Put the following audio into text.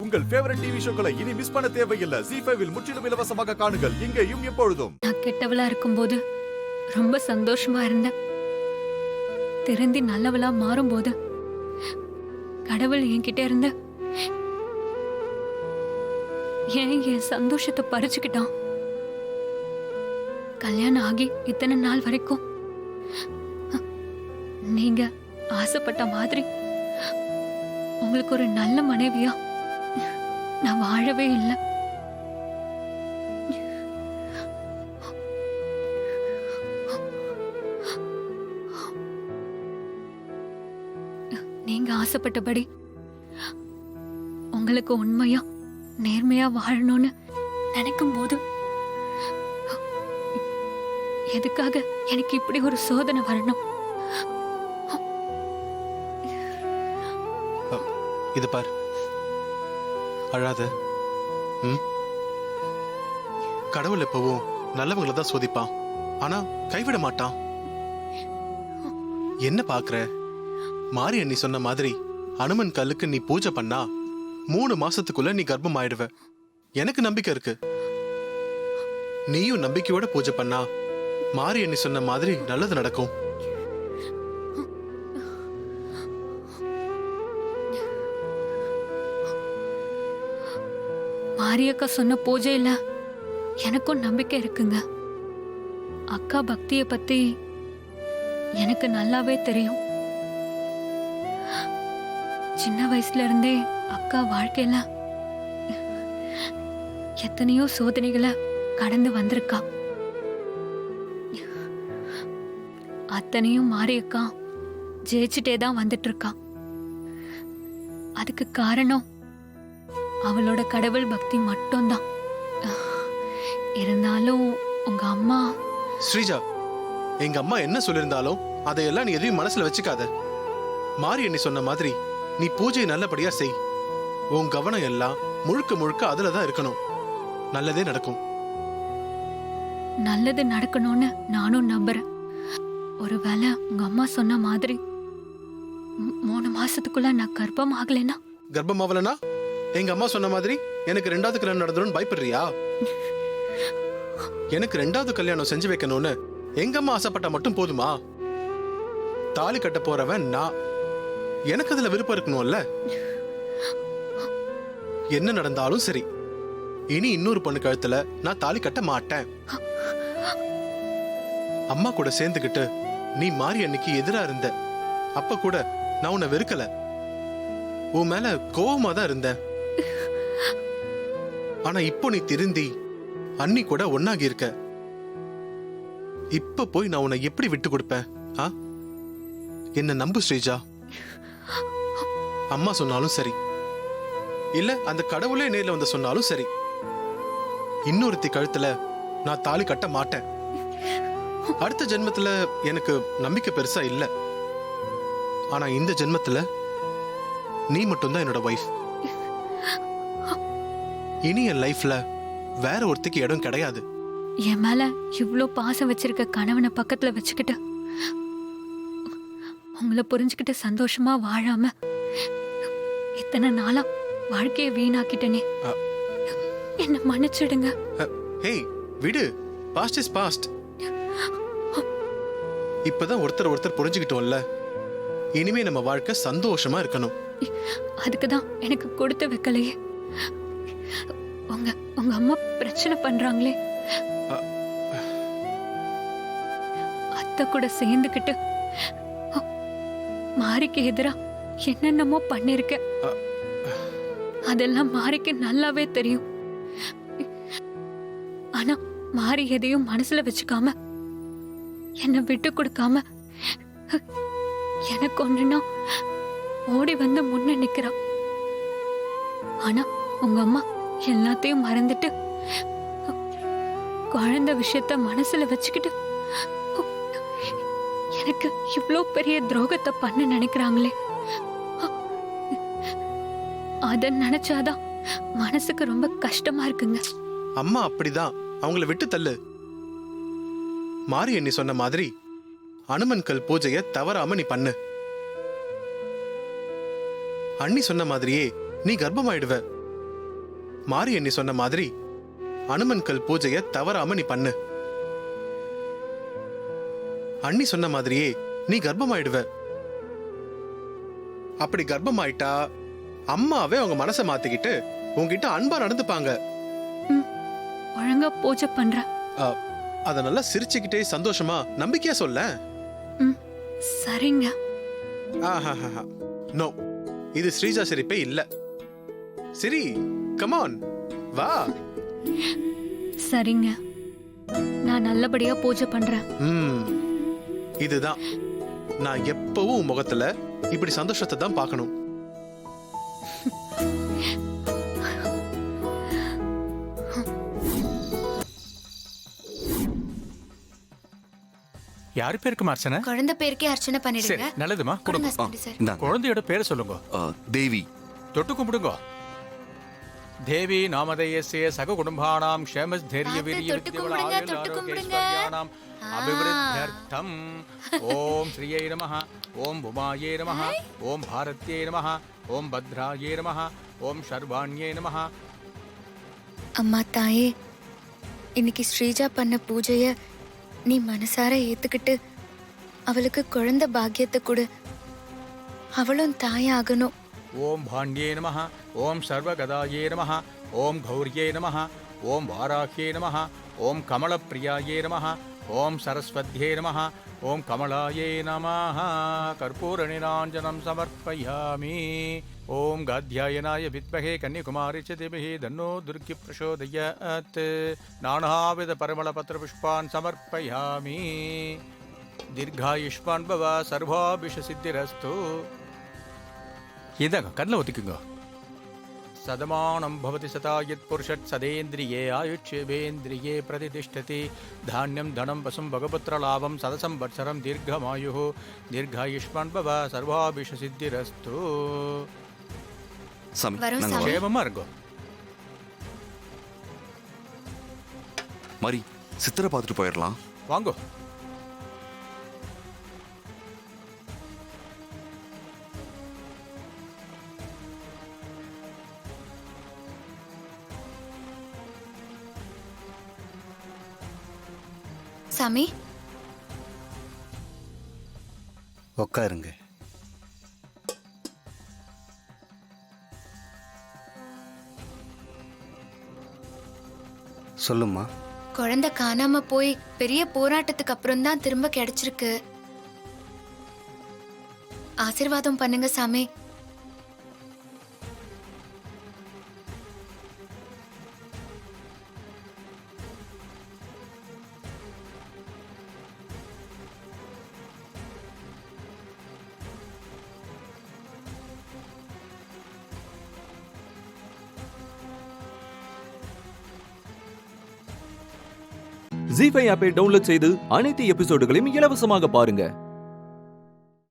உங்கள் favourite TV ஷோக்களை இனி miss பண்ண தேவையில்லை. ZEE5 இல் முற்றிலும் இலவசமாக காணுங்கள். இங்கேயும் எப்பொழுதும். நான் கெட்டவளா இருக்கும்போது ரொம்ப சந்தோஷமா இருந்தேன். திருந்தி நல்லவளா மாறும்போது கடவுள் என்கிட்ட இருந்த ஏன் என் சந்தோஷத்தை பறிச்சுக்கிட்டான். கல்யாணம் ஆகி இத்தனை நாள் வரைக்கும் நீங்க ஆசைப்பட்ட மாதிரி உங்களுக்கு ஒரு நல்ல மனைவியா நான் வாழவே இல்லை. நீங்க ஆசைப்பட்டபடி உங்களுக்கு உண்மையா நேர்மையா வாழணும்னு நினைக்கும் போது எதுக்காக எனக்கு இப்படி ஒரு சோதனை வரணும்? இது பார், அழாத. கடவுள் எப்பவும் நல்லவங்களை தான் சோதிப்பான், ஆனா கைவிட மாட்டான். என்ன பாக்குற? மாரி அண்ணி சொன்ன மாதிரி அனுமன் கல்லுக்கு நீ பூஜை பண்ணா 3 மாசத்துக்குள்ள நீ கர்ப்பம் ஆயிடுவ. எனக்கு நம்பிக்கை இருக்கு. நீயும் நம்பிக்கையோட பூஜை பண்ணா மாரி அண்ணி சொன்ன மாதிரி நல்லது நடக்கும். மாரியக்கா சொன்ன பூஜையில எனக்கும் நம்பிக்கை இருக்குங்க. அக்கா பக்திய பத்தி எனக்கு நல்லாவே தெரியும். சின்ன வயசுல இருந்தே அக்கா வாழ்க்கையில எத்தனையோ சோதனைகளை கடந்து வந்திருக்கா. அத்தனையும் மாரியக்கா ஜெயிச்சுட்டே தான் வந்துட்டு இருக்கா. அதுக்கு காரணம் அவளோட கடவுள் பக்தி மட்டும்தான். இருந்தாலும் உங்க அம்மா ஸ்ரீஜா, எங்க அம்மா என்ன சொல்லிருந்தாலும் அதையெல்லாம் நீ எதையும் மனசுல வச்சுக்காத. மாரி அண்ணி சொன்ன மாதிரி நீ பூஜையை நல்லபடியா செய். உன் கவனம் எல்லாம் முழுக்க முழுக்க அதுலதான் இருக்கணும். நல்லதே நடக்கும். நல்லது நடக்கணும்னு நானும் நம்புறேன். ஒருவேளை உங்க அம்மா சொன்ன மாதிரி 3 மாசத்துக்குள்ள நான் கர்ப்பம் ஆகலைன்னா? கர்ப்பம் ஆகலனா எங்க அம்மா சொன்ன மாதிரி எனக்கு 2வது கல்யாணம் நடந்துரும் பயப்படுறியா? எனக்கு 2வது கல்யாணம் செஞ்சு வைக்கணும்னு எங்க அம்மா ஆசைப்பட்டா மட்டும் போதுமா? தாலி கட்ட போறவன் நான். எனக்கு அதுல விருப்பம் இருக்கணும்ல. என்ன நடந்தாலும் சரி, இனி இன்னொரு பொண்ணு கழுத்துல நான் தாலி கட்ட மாட்டேன். அம்மா கூட சேர்ந்துகிட்டு நீ மாரி அன்னைக்கு எதிரா இருந்த. அப்ப கூட நான் உன்னை வெறுக்கல, உன் மேல கோவமா தான் இருந்தேன். ஆனா இப்போ நீ திருந்தி அண்ணி கூட ஒன்னாகி இருக்க. இப்ப போய் நான் உன்னை எப்படி விட்டு கொடுப்பேன்? என்ன நம்பு ஸ்ரீஜா. அம்மா சொன்னாலும் சரி, இல்ல அந்த கடவுளே நேர்ல வந்து சொன்னாலும் சரி, இன்னொருத்தி கழுத்துல நான் தாலி கட்ட மாட்டேன். அடுத்த ஜென்மத்துல எனக்கு நம்பிக்கை பெருசா இல்ல. ஆனா இந்த ஜென்மத்துல நீ மட்டும்தான் என்னோட வைஃப். இனி என் லைஃப்ல வேற ஒருத்திக்கு இடம் கிடையாது. என் மேல இவ்ளோ பாசம் வச்சிருக்க கணவனை பக்கத்துல வச்சுக்கிட்டு உங்களை புரிஞ்சுக்கிட்டு சந்தோஷமா வாழாம இத்தனை நாளா வாழ்க்கையை வீணாக்கிட்டனே. என்ன மன்னிச்சிடுங்க. ஹேய் விடு, பாஸ்ட் இஸ் பாஸ்ட். இப்பதான் ஒருத்தர் புரிஞ்சுக்கிட்டோம்ல. இனிமே நம்ம வாழ்க்கை சந்தோஷமா இருக்கணும். அதுக்குதான் எனக்கு கொடுத்து வைக்கலையே. உங்க உங்க அம்மா பிரச்சனை பண்றாங்களே. அத்தை கூட சேர்ந்துக்கிட்டு மாரிக்கு எதிரா என்னென்னமோ பண்ணிருக்க. அதெல்லாம் மாரிக்கு நல்லாவே தெரியும். ஆனா மாரி எதையும் மனசுல வச்சுக்காம என்னை விட்டு கொடுக்காம எனக்கு ஒண்ணுன்னா ஓடி வந்து முன்ன நிக்கிறான். ஆனா உங்க அம்மா எல்லாத்தையும் மறந்துட்டு குழந்தை விஷயத்த மனசுல வச்சுக்கிட்டு எனக்கு இவ்ளோ பெரிய துரோகத்தை பண்ண நினைக்கிறாங்களே. அத நினைச்சாதான் மனசுக்கு ரொம்ப கஷ்டமா இருக்குங்க. அம்மா அப்படிதான், அவங்கள விட்டு தள்ளு. மாரி அண்ணி சொன்ன மாதிரி அனுமன் கல் பூஜைய தவறாம நீ பண்ணு. அண்ணி சொன்ன மாதிரியே நீ கர்ப்பமாயிடுவ. மாரி அண்ணி சொன்ன மாதிரி அனுமன் கல் பூஜைய தவறாம நீ பண்ணு. அண்ணி சொன்ன மாதிரியே நீ கர்ப்பமாயிடுவ. அப்படி கர்ப்பமாயிட்டா அம்மாவே அவங்க மனசை மாத்திக்கிட்டு உங்ககிட்ட அன்பா நடந்துப்பாங்க. ஒழுங்கா பூஜை பண்ற. அத நல்லா சிரிச்சுக்கிட்டே சந்தோஷமா நம்பிக்கையா சொல்ல. சரிங்க. நோ, இது ஸ்ரீஜா சிரிப்பே இல்ல. சரி, கமான் வா. சரிங்க, நான் நல்லபடியா பூஜை பண்றேன். இதுதான் நான் எப்பவும் உன் முகத்துல இப்படி சந்தோஷத்தை தான் பார்க்கணும். யாரு பேருக்கு அர்ச்சனை? குழந்தை பேருக்கே அர்ச்சனை சரி, பண்ணிடுங்க. நல்லதுமா. கொடுங்க சார். குழந்தையோட பேரை சொல்லுங்க. தேவி. தொட்டு கும்பிடுங்க. தேவி நாமதேயஸ்ய சக குடும்பானாம் க்ஷேமஸ்தைரிய வீரிய தொட்டு கும்பிடுங்க, தொட்டு கும்பிடுங்க. வித்யவலாயோலாரோக்யைஸ்வர்யானாம் அபிவிருத்யர்த்தம். ஓம் ஸ்ரீயை நமஹ, ஓம் உமாயை நமஹ, ஓம் பாரத்யை நமஹ, ஓம் பத்ராயை நமஹ, ஓம் சர்வாண்யை நமஹ. அம்மா தாயே, இன்னைக்கு ஸ்ரீஜா பண்ண பூஜைய நீ மனசார ஏத்துக்கிட்டு அவளுக்கு குழந்தை பாக்கியத்தை கொடு. அவளும் தாயாகணும். ஓம் பாண்யே நமஹ, ஓம் சர்வகதாயே நமஹ, ஓம் கௌரியே நமஹ, ஓம் வாராஹ்யே நமஹ, ஓம் கமலப்பிரியாயே நமஹ, ஓம் சரஸ்வத்யே நமஹ, ஓம் கமலாயே நமஹ. கற்பூர நிராஞ்சனம் சமர்ப்பயாமி. ஓம் காத்யாயனாய வித்மஹே கன்னிகுமாரி ச தீமஹி தன்னோ துர்கி பிரசோதயாத். நானாவித பரிமள பத்ர புஷ்பான் சமர்ப்பயாமி. தீர்காயுஷ்மான் பவ சர்வாபிஷ சித்திரஸ்து. இதாங்க கண்ணில் ஒத்திக்குங்க. சதமானம் பவதி சதா யத் புருஷத் சதேந்திரியே ஆயுஷ்யேவேந்திரியே பிரதிதிஷ்டதி. தானியம் தனம் பசும் பகபுத்திர லாபம் சதசம் வத்சரம் தீர்க்கமாயு. தீர்காயுஷ்மான் பவ சர்வாபிஷ சித்திரஸ்து. வரோம் சாமி. க்ஷேமமா இருங்கோ. மரி, சித்திரை பார்த்துட்டு போயிடலாம். வாங்கோ. சாமி, உட்காருங்க. சொல்லுமா. குழந்தை காணாம போய் பெரிய போராட்டத்துக்கு அப்புறம் தான் திரும்ப கிடைச்சிருக்கு. ஆசீர்வாதம் பண்ணுங்க சாமி. ஜீ5 ஆப்பை டவுன்லோட் செய்து அனைத்து எபிசோடுகளையும் இலவசமாக பாருங்க.